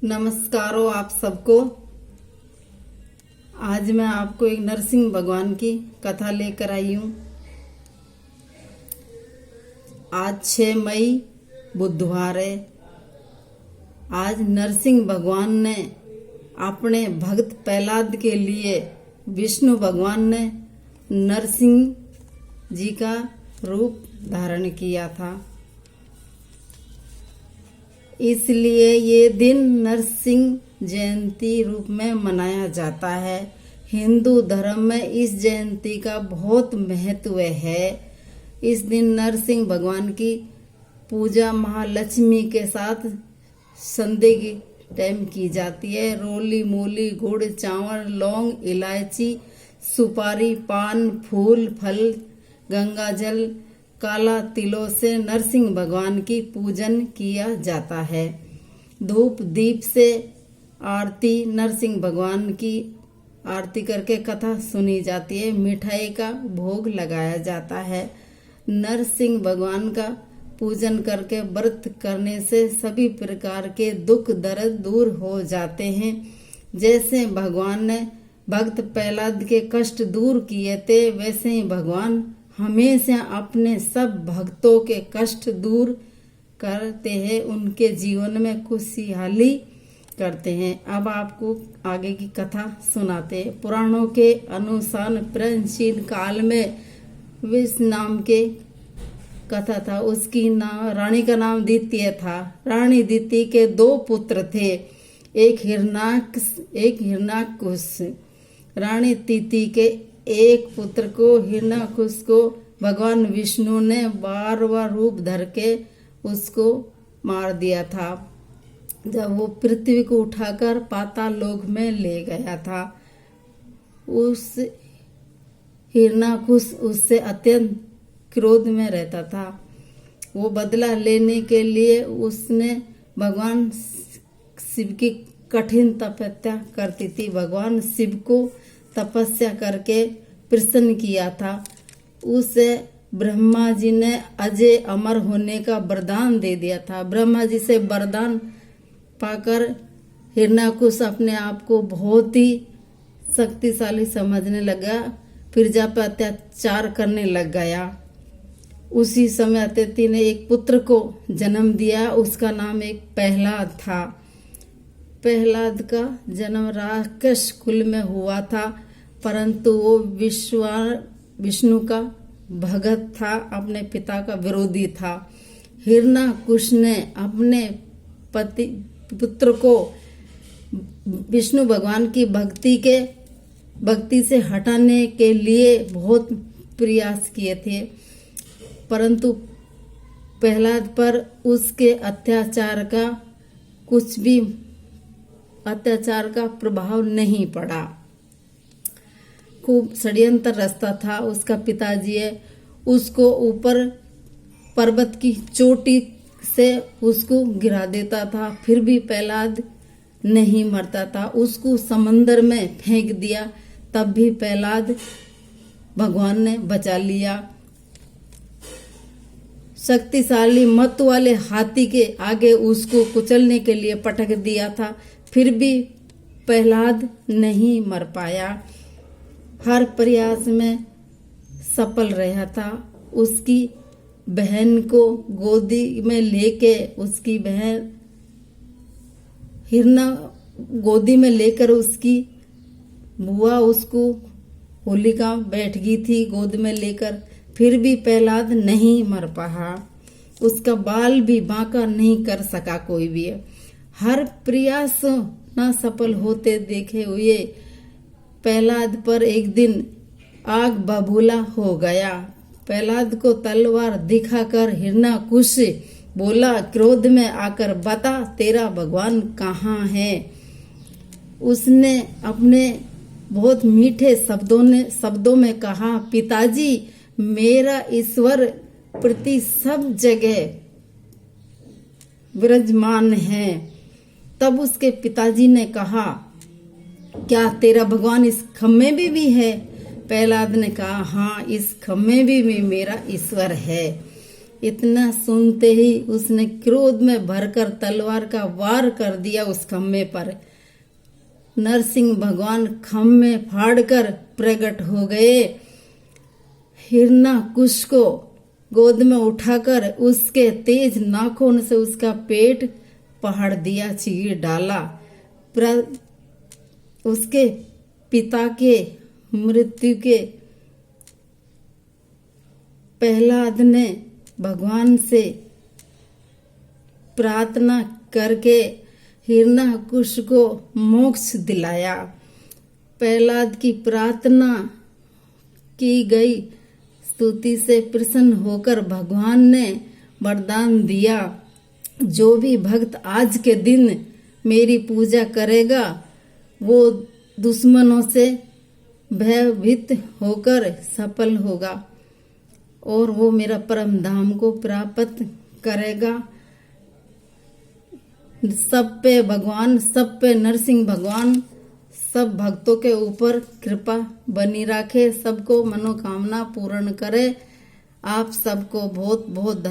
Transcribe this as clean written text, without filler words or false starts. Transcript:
नमस्कारों आप सबको। आज मैं आपको एक नरसिंह भगवान की कथा लेकर आई हूँ। आज 6 मई बुधवार है। आज नरसिंह भगवान ने अपने भक्त प्रहलाद के लिए विष्णु भगवान ने नरसिंह जी का रूप धारण किया था, इसलिए ये दिन नरसिंह जयंती रूप में मनाया जाता है। हिंदू धर्म में इस जयंती का बहुत महत्व है। इस दिन नरसिंह भगवान की पूजा महालक्ष्मी के साथ संध्या के टाइम की जाती है। रोली मूली गुड़ चावल लौंग इलायची सुपारी पान फूल फल गंगा जल काला तिलों से नरसिंह भगवान की पूजन किया जाता है। धूप दीप से आरती नरसिंह भगवान की आरती करके कथा सुनी जाती है। मिठाई का भोग लगाया जाता है। नरसिंह भगवान का पूजन करके व्रत करने से सभी प्रकार के दुख दर्द दूर हो जाते हैं। जैसे भगवान ने भक्त प्रहलाद के कष्ट दूर किए थे, वैसे ही भगवान हमेशा अपने सब भक्तों के कष्ट दूर करते हैं, उनके जीवन में खुशहाली करते हैं। अब आपको आगे की कथा सुनाते हैं। पुराणों के अनुसार प्राचीन काल में विष नाम के कथा था। उसकी रानी का नाम द्वितीय था। रानी द्वितीय के 2 पुत्र थे, एक हिरण्याकुश। रानी द्वितीय के एक पुत्र को हिरण्याकुश को भगवान विष्णु ने 12वां रूप धर के उसको मार दिया था, जब वो पृथ्वी को उठाकर पाताल लोक में ले गया था। उस हिरण्याकुश उससे अत्यंत क्रोध में रहता था। वो बदला लेने के लिए उसने भगवान शिव की कठिन तपस्या करती थी। भगवान शिव को तपस्या करके प्रसन्न किया था। उसे ब्रह्मा जी ने अजय अमर होने का वरदान दे दिया था। ब्रह्मा जी से वरदान पाकर हिरण्याकुश अपने आप को बहुत ही शक्तिशाली समझने लगा, प्रजा पर अत्याचार करने लग गया। उसी समय अतिथि ने एक पुत्र को जन्म दिया। उसका नाम एक प्रहलाद था। प्रहलाद का जन्म राक्षस कुल में हुआ था, परंतु वो विष्णु का भगत था, अपने पिता का विरोधी था। हिरण्याकुश ने अपने पुत्र को विष्णु भगवान की भक्ति से हटाने के लिए बहुत प्रयास किए थे, परंतु प्रहलाद पर उसके अत्याचार का प्रभाव नहीं पड़ा। खूब षड्यंत्र रचता था। उसका पिताजी है, उसको ऊपर पर्वत की चोटी से उसको गिरा देता था, फिर भी प्रहलाद नहीं मरता था। उसको समंदर में फेंक दिया, तब भी प्रहलाद भगवान ने बचा लिया। शक्तिशाली मत वाले हाथी के आगे उसको कुचलने के लिए पटक दिया था, फिर भी प्रहलाद नहीं मर पाया। हर प्रयास में सफल रहा था। उसकी बहन को गोदी में लेके उसकी बहन हिरना गोदी में लेकर उसकी बुआ उसको होलिका बैठ गई थी गोद में लेकर, फिर भी प्रहलाद नहीं मर पाया। उसका बाल भी बांका नहीं कर सका कोई भी। हर प्रयास न सफल होते देखे हुए प्रहलाद पर एक दिन आग बबूला हो गया। प्रहलाद को तलवार दिखाकर हिरण्याकुश बोला, क्रोध में आकर बता तेरा भगवान कहाँ है। उसने अपने बहुत मीठे शब्दों में कहा, पिताजी मेरा ईश्वर प्रति सब जगह विराजमान है। तब उसके पिताजी ने कहा, क्या तेरा भगवान इस खम्मे में भी है? प्रहलाद ने कहा, हाँ इस खम्मे में भी मेरा ईश्वर है। इतना सुनते ही उसने क्रोध में भरकर तलवार का वार कर दिया उस खम्भे पर। नरसिंह भगवान खम्भे फाड़कर प्रकट हो गए। हिरण्यकश्यप को गोद में उठाकर उसके तेज नाखून से उसका पेट फाड़ दिया, चीर डाला। उसके पिता के मृत्यु के प्रहलाद ने भगवान से प्रार्थना करके हिरण्यकश्यप को मोक्ष दिलाया। प्रहलाद की प्रार्थना की गई स्तुति से प्रसन्न होकर भगवान ने वरदान दिया, जो भी भक्त आज के दिन मेरी पूजा करेगा वो दुश्मनों से भयभीत होकर सफल होगा और वो मेरा परम धाम को प्राप्त करेगा। सब पे भगवान, सब पे नरसिंह भगवान सब भक्तों के ऊपर कृपा बनी रखे, सबको मनोकामना पूर्ण करे। आप सबको बहुत बहुत